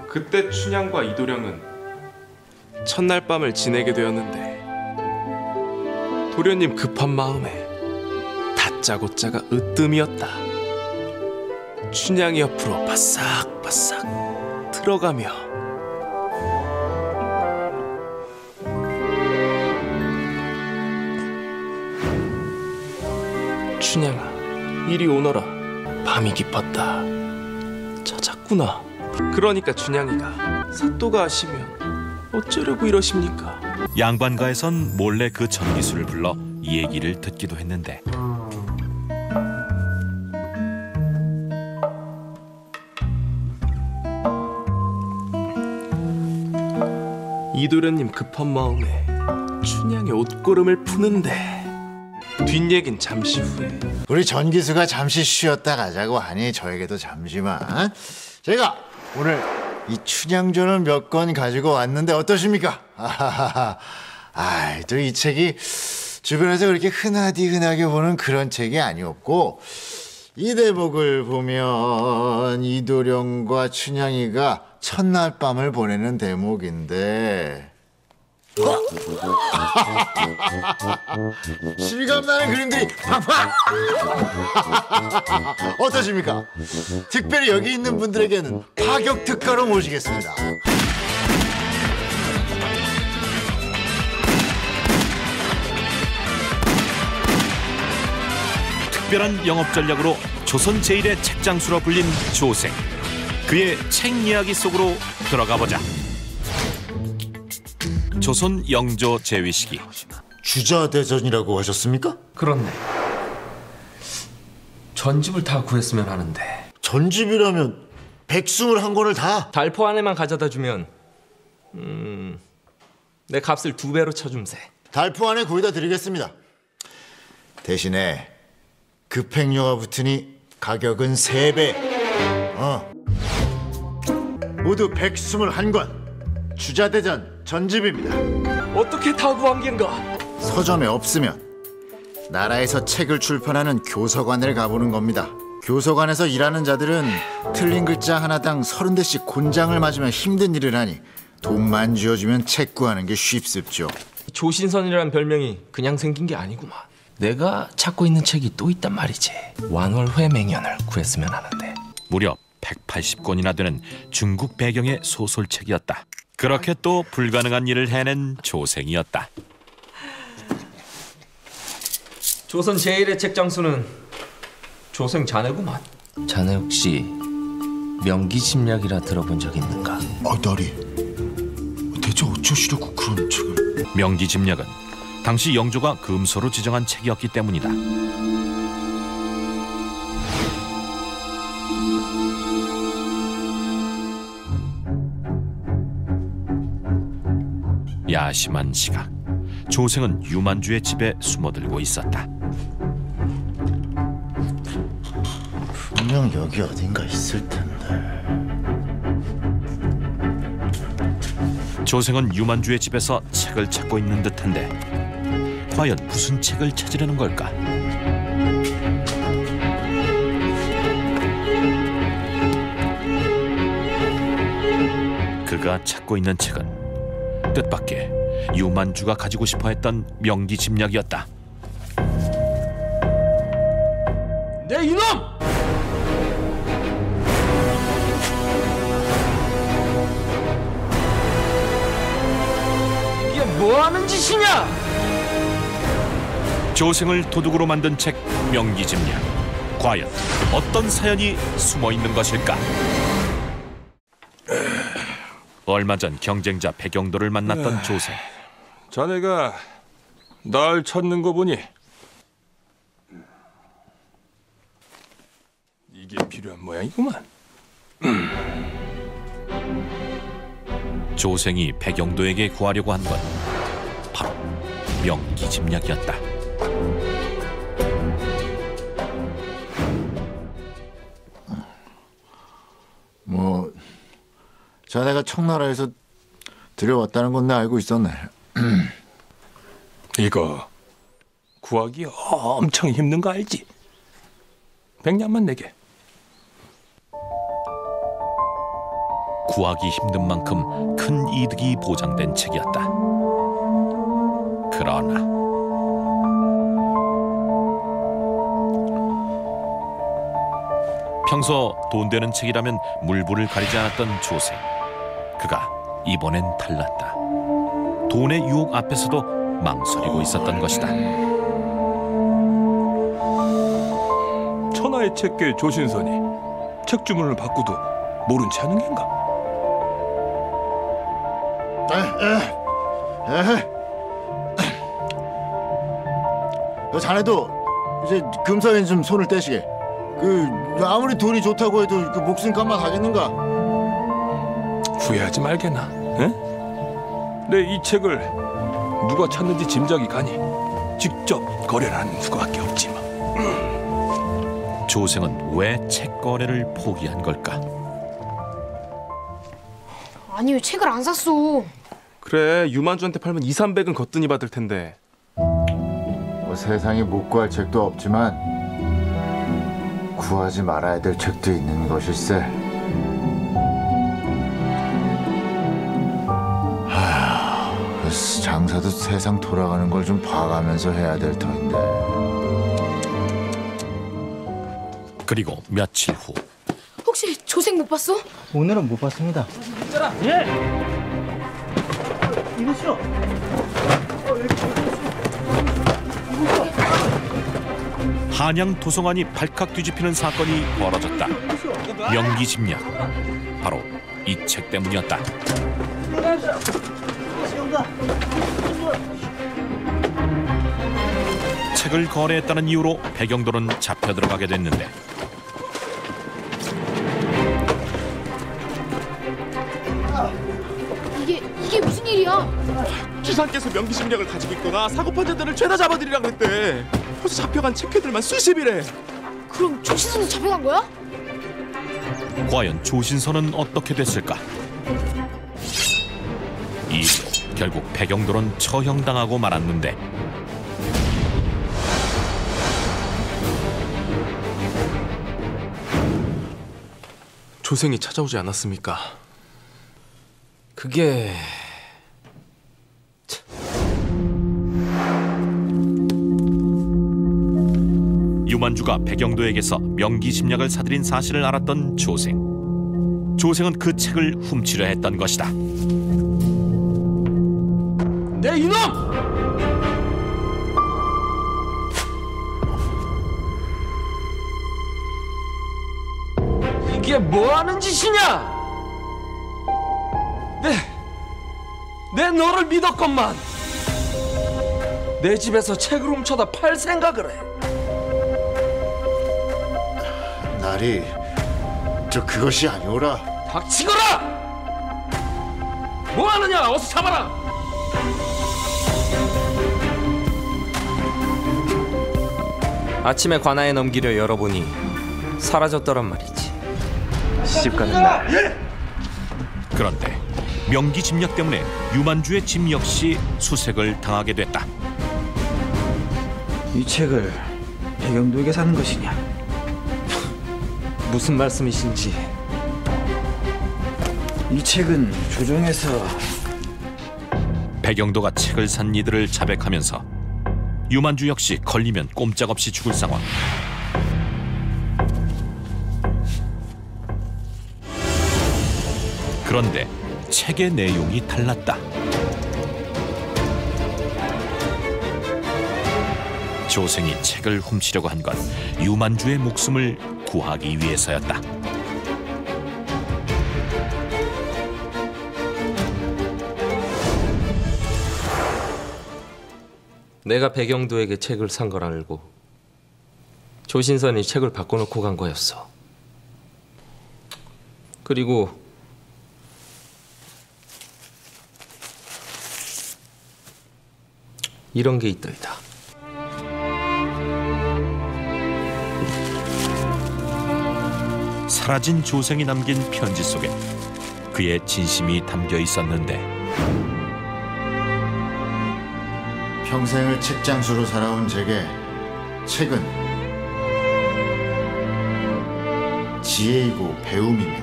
그때 춘향과 이도령은 첫날 밤을 지내게 되었는데 도련님 급한 마음에 다짜고짜가 으뜸이었다. 춘향이 옆으로 바싹바싹 들어가며 춘향아 이리 오너라. 밤이 깊었다. 찾았구나. 그러니까 춘향이가 사또가 하시면 어쩌려고 이러십니까? 양반가에선 몰래 그 전기수를 불러 이 얘기를 듣기도 했는데 이도련님 급한 마음에 춘향의 옷고름을 푸는데 뒷얘긴 잠시 후에 우리 전기수가 잠시 쉬었다 가자고 하니 저에게도 잠시만 제가 오늘 이 춘향전을 몇 권 가지고 왔는데 어떠십니까? 또 이 책이 주변에서 그렇게 흔하게 보는 그런 책이 아니었고 이 대목을 보면 이도령과 춘향이가 첫날 밤을 보내는 대목인데 실감나는 그림들이 팍팍 어떠십니까? 특별히 여기 있는 분들에게는 파격 특가로 모시겠습니다. 특별한 영업 전략으로 조선 제1의 책장수로 불린 조생. 그의 책 이야기 속으로 들어가 보자. 조선 영조 제위 시기. 주자대전이라고 하셨습니까? 그렇네. 전집을 다 구했으면 하는데. 전집이라면 121권을 다? 달포 안에만 가져다 주면 내 값을 2배로 쳐줌세. 달포 안에 구해다 드리겠습니다. 대신에 급행료가 붙으니 가격은 3배. 모두 121권. 주자대전 전집입니다. 어떻게 다 구한 겐가? 서점에 없으면 나라에서 책을 출판하는 교서관을 가보는 겁니다. 교서관에서 일하는 자들은 틀린 글자 하나당 30대씩 곤장을 맞으며 힘든 일을 하니 돈만 쥐어주면 책 구하는 게 쉽습죠. 조신선이라는 별명이 그냥 생긴 게 아니구만. 내가 찾고 있는 책이 또 있단 말이지. 완월회 맹연을 구했으면 하는데. 무려 180권이나 되는 중국 배경의 소설책이었다. 그렇게 또 불가능한 일을 해낸 조생이었다. 조선 제1의 책장수는 조생 자네구만. 자네 혹시 명기심략이라 들어본 적 있는가? 나리 대체 어쩌시려고 그런 책을? 명기집략은 당시 영조가 금서로 지정한 책이었기 때문이다. 야심한 시각, 조생은 유만주의 집에 숨어들고 있었다. 분명 여기 어딘가 있을 텐데. 조생은 유만주의 집에서 책을 찾고 있는 듯한데 과연 무슨 책을 찾으려는 걸까? 그가 찾고 있는 책은 뜻밖의 유만주가 가지고 싶어했던 명기집략이었다. 내 이놈! 이게 뭐하는 짓이냐? 조생을 도둑으로 만든 책 명기집략. 과연 어떤 사연이 숨어 있는 것일까? 얼마 전 경쟁자 백영도를 만났던 조생. 자네가 날 찾는 거 보니 이게 필요한 모양이구만. 조생이 백영도에게 구하려고 한 건 바로 명기집략이었다. 자네가 청나라에서 들여왔다는 건 내가 알고 있었네. 이거 구하기 엄청 힘든 거 알지? 100냥만 내게. 구하기 힘든 만큼 큰 이득이 보장된 책이었다. 그러나 평소 돈 되는 책이라면 물불을 가리지 않았던 조생. 그가 이번엔 달랐다. 돈의 유혹 앞에서도 망설이고 있었던 것이다. 천하의 책계 조신선이 책 주문을 받고도 모른 채 하는 겐가? 자네도 이제 금사에 좀 손을 떼시게. 아무리 돈이 좋다고 해도 그 목숨값만 하겠는가? 후회하지 말게나. 내 이 책을 누가 찾는지 짐작이 가니 직접 거래를 하는 수밖에 없지만. 조생은 왜 책 거래를 포기한 걸까? 아니 왜 책을 안 샀어? 그래, 유만주한테 팔면 200~300은 거뜬히 받을 텐데. 뭐 세상에 못 구할 책도 없지만 구하지 말아야 될 책도 있는 것일세. 장사도 세상 돌아가는 걸 좀 봐가면서 해야 될 터인데. 그리고 며칠 후 혹시 조생 못 봤어? 오늘은 못 봤습니다. 한양 도서관이 발칵 뒤집히는 사건이 벌어졌다. 명기집약, 바로 이 책 때문이었다. 책을 거래했다는 이유로 백영도는 잡혀 들어가게 됐는데 이게 무슨 일이야? 주상께서 명기심력을 가지고 있거나 사고판자들을 죄다 잡아들이라고 했대. 벌써 잡혀간 책회들만 수십이래. 그럼 조신선도 잡혀간 거야? 과연 조신선은 어떻게 됐을까? 이 일로 결국 백영도는 처형당하고 말았는데 조생이 찾아오지 않았습니까? 그게... 유만주가 백영도에게서 명기심약을 사들인 사실을 알았던 조생. 조생은 그 책을 훔치려 했던 것이다. 내 이놈! 이게 뭐 하는 짓이냐? 내 너를 믿었건만 내 집에서 책을 훔쳐다 팔 생각을 해. 나리, 그것이 아니오라. 닥치거라! 뭐 하느냐? 어서 잡아라! 아침에 관아에 넘기려 열어보니 사라졌더란 말이지. 시집가는 날 그런데 명기집약 때문에 유만주의 집 역시 수색을 당하게 됐다. 이 책을 백영도에게 사는 것이냐? 무슨 말씀이신지. 이 책은 조정에서 백영도가 책을 산 이들을 자백하면서 유만주 역시 걸리면 꼼짝없이 죽을 상황. 그런데 책의 내용이 달랐다. 조생이 책을 훔치려고 한 건 유만주의 목숨을 구하기 위해서였다. 내가 백영도에게 책을 산 걸 알고 조신선이 책을 바꿔놓고 간 거였어. 그리고 이런 게 있더이다. 사라진 조생이 남긴 편지 속에 그의 진심이 담겨 있었는데 평생을 책장수로 살아온 제게 책은 지혜이고 배움이며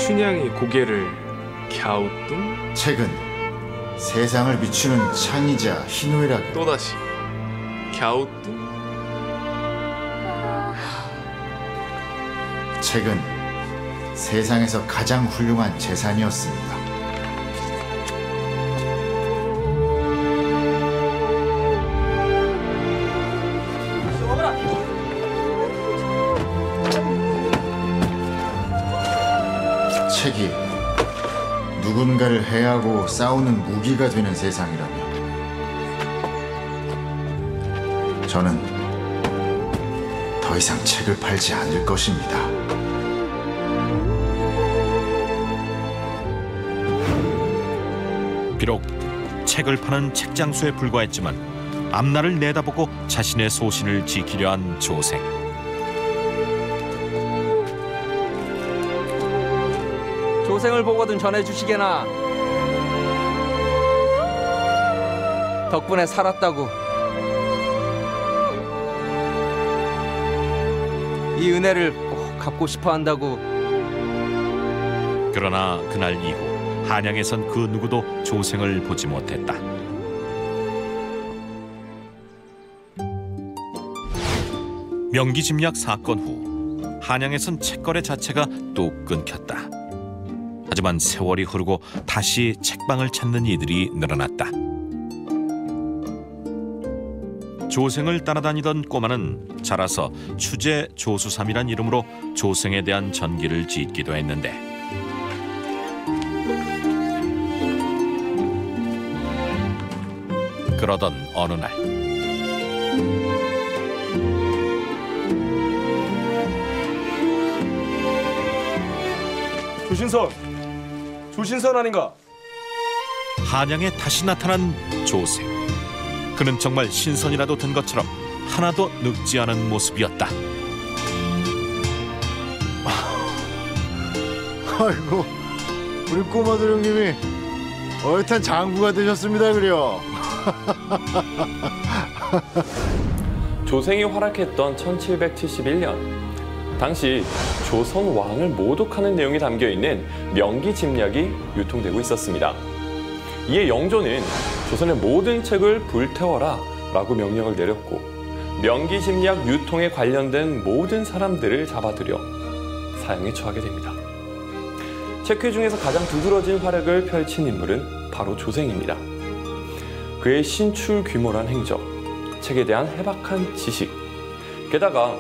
춘향이 고개를 갸우뚱 책은 세상을 비추는 창이자 희노애락. 또다시 갸우뚱. 책은 세상에서 가장 훌륭한 재산이었습니다. 책이 누군가를 해하고 싸우는 무기가 되는 세상이라면 저는 더 이상 책을 팔지 않을 것입니다. 비록 책을 파는 책장수에 불과했지만 앞날을 내다보고 자신의 소신을 지키려 한 조생. 조생을 보거든 전해주시게나. 덕분에 살았다고. 이 은혜를 꼭 갚고 싶어 한다고. 그러나 그날 이후 한양에선 그 누구도 조생을 보지 못했다. 명기짐약 사건 후 한양에선 책거래 자체가 또 끊겼다. 하지만 세월이 흐르고 다시 책방을 찾는 이들이 늘어났다. 조생을 따라다니던 꼬마는 자라서 추제 조수삼이란 이름으로 조생에 대한 전기를 짓기도 했는데 그러던 어느 날 조신선 아닌가? 한양에 다시 나타난 조생. 그는 정말 신선이라도 든 것처럼 하나도 늙지 않은 모습이었다. 아이고, 우리 꼬마 도령님이 어엿한 장구가 되셨습니다. 그려. 조생이 활약했던 1771년 당시 조선 왕을 모독하는 내용이 담겨있는 명기짐약이 유통되고 있었습니다. 이에 영조는 조선의 모든 책을 불태워라 라고 명령을 내렸고 명기짐약 유통에 관련된 모든 사람들을 잡아들여 사형에 처하게 됩니다. 책회 중에서 가장 두드러진 활약을 펼친 인물은 바로 조생입니다. 그의 신출귀몰한 행적, 책에 대한 해박한 지식, 게다가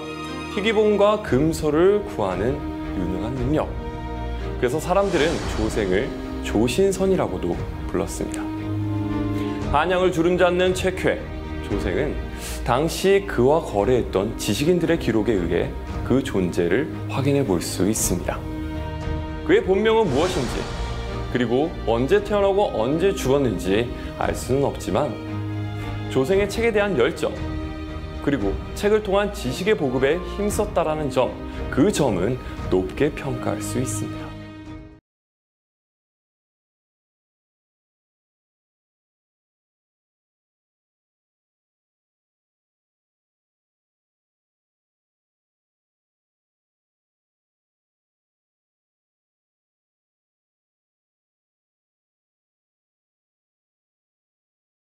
희귀본과 금서를 구하는 유능한 능력. 그래서 사람들은 조생을 조신선이라고도 불렀습니다. 한양을 주름잡는 책회, 조생은 당시 그와 거래했던 지식인들의 기록에 의해 그 존재를 확인해 볼 수 있습니다. 그의 본명은 무엇인지, 그리고 언제 태어나고 언제 죽었는지 알 수는 없지만 조생의 책에 대한 열정, 그리고 책을 통한 지식의 보급에 힘썼다라는 점, 그 점은 높게 평가할 수 있습니다.